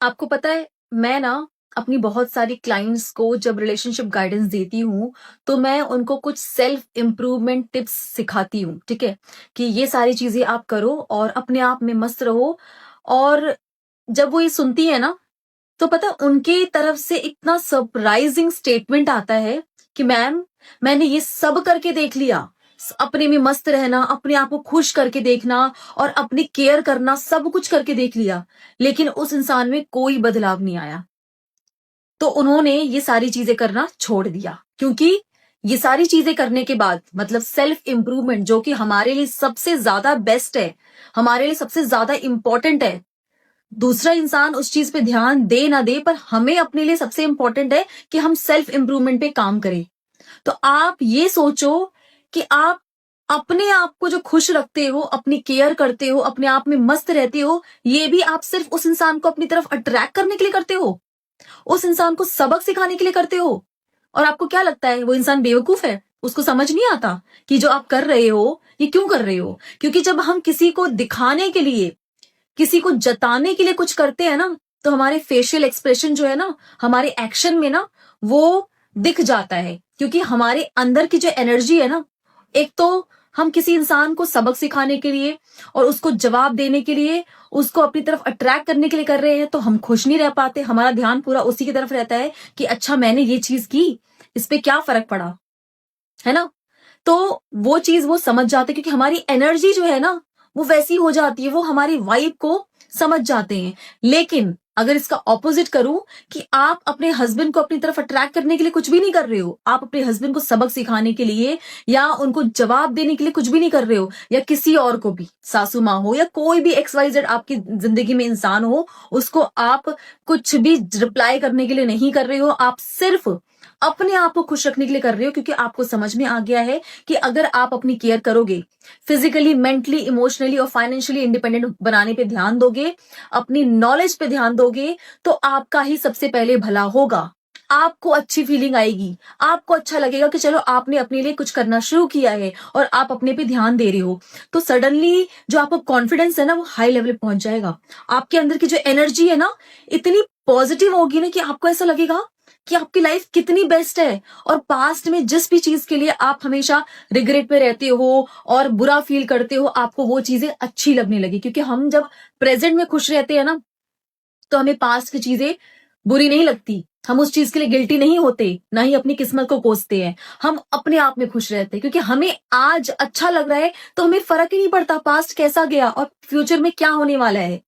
आपको पता है, मैं ना अपनी बहुत सारी क्लाइंट्स को जब रिलेशनशिप गाइडेंस देती हूँ, तो मैं उनको कुछ सेल्फ इम्प्रूवमेंट टिप्स सिखाती हूँ, ठीक है? कि ये सारी चीज़ें आप करो और अपने आप में मस्त रहो। और जब वो ये सुनती है ना, तो पता है उनकी तरफ से इतना सरप्राइजिंग स्टेटमेंट आता है कि मैम, मैंने ये सब करके देख लिया। अपने में मस्त रहना, अपने आप को खुश करके देखना और अपनी केयर करना, सब कुछ करके देख लिया, लेकिन उस इंसान में कोई बदलाव नहीं आया। तो उन्होंने ये सारी चीजें करना छोड़ दिया, क्योंकि ये सारी चीजें करने के बाद मतलब सेल्फ इंप्रूवमेंट, जो कि हमारे लिए सबसे ज्यादा बेस्ट है, हमारे लिए सबसे ज्यादा इंपॉर्टेंट है। दूसरा इंसान उस चीज पे ध्यान दे ना दे, पर हमें अपने लिए सबसे इंपॉर्टेंट है कि हम सेल्फ इंप्रूवमेंट पे काम करें। तो आप ये सोचो कि आप अपने आप को जो खुश रखते हो, अपनी केयर करते हो, अपने आप में मस्त रहते हो, ये भी आप सिर्फ उस इंसान को अपनी तरफ अट्रैक्ट करने के लिए करते हो, उस इंसान को सबक सिखाने के लिए करते हो। और आपको क्या लगता है वो इंसान बेवकूफ है? उसको समझ नहीं आता कि जो आप कर रहे हो ये क्यों कर रहे हो? क्योंकि जब हम किसी को दिखाने के लिए, किसी को जताने के लिए कुछ करते हैं ना, तो हमारे फेशियल एक्सप्रेशन जो है ना, हमारे एक्शन में ना, वो दिख जाता है। क्योंकि हमारे अंदर की जो एनर्जी है ना, एक तो हम किसी इंसान को सबक सिखाने के लिए और उसको जवाब देने के लिए, उसको अपनी तरफ अट्रैक्ट करने के लिए कर रहे हैं, तो हम खुश नहीं रह पाते। हमारा ध्यान पूरा उसी की तरफ रहता है कि अच्छा मैंने ये चीज की, इस पे क्या फर्क पड़ा, है ना? तो वो चीज वो समझ जाते, क्योंकि हमारी एनर्जी जो है ना, वो वैसी हो जाती है, वो हमारी वाइब को समझ जाते हैं। लेकिन अगर इसका ऑपोजिट करूं कि आप अपने हस्बैंड को अपनी तरफ अट्रैक्ट करने के लिए कुछ भी नहीं कर रहे हो, आप अपने हस्बैंड को सबक सिखाने के लिए या उनको जवाब देने के लिए कुछ भी नहीं कर रहे हो, या किसी और को भी, सासू माँ हो या कोई भी XYZ आपकी जिंदगी में इंसान हो, उसको आप कुछ भी रिप्लाई करने के लिए नहीं कर रहे हो, आप सिर्फ अपने आप को खुश रखने के लिए कर रहे हो, क्योंकि आपको समझ में आ गया है कि अगर आप अपनी केयर करोगे, फिजिकली, मेंटली, इमोशनली और फाइनेंशियली इंडिपेंडेंट बनाने पे ध्यान दोगे, अपनी नॉलेज पे ध्यान दोगे, तो आपका ही सबसे पहले भला होगा। आपको अच्छी फीलिंग आएगी, आपको अच्छा लगेगा कि चलो आपने अपने लिए कुछ करना शुरू किया है और आप अपने पे ध्यान दे रहे हो। तो सडनली जो आपका कॉन्फिडेंस है ना, वो हाई लेवल पे पहुंच जाएगा। आपके अंदर की जो एनर्जी है ना, इतनी पॉजिटिव होगी ना कि आपको ऐसा लगेगा कि आपकी लाइफ कितनी बेस्ट है। और पास्ट में जिस भी चीज के लिए आप हमेशा रिग्रेट में रहते हो और बुरा फील करते हो, आपको वो चीजें अच्छी लगने लगी। क्योंकि हम जब प्रेजेंट में खुश रहते हैं ना, तो हमें पास्ट की चीजें बुरी नहीं लगती, हम उस चीज के लिए गिल्टी नहीं होते, ना ही अपनी किस्मत को कोसते हैं। हम अपने आप में खुश रहते हैं, क्योंकि हमें आज अच्छा लग रहा है, तो हमें फर्क ही नहीं पड़ता पास्ट कैसा गया और फ्यूचर में क्या होने वाला है।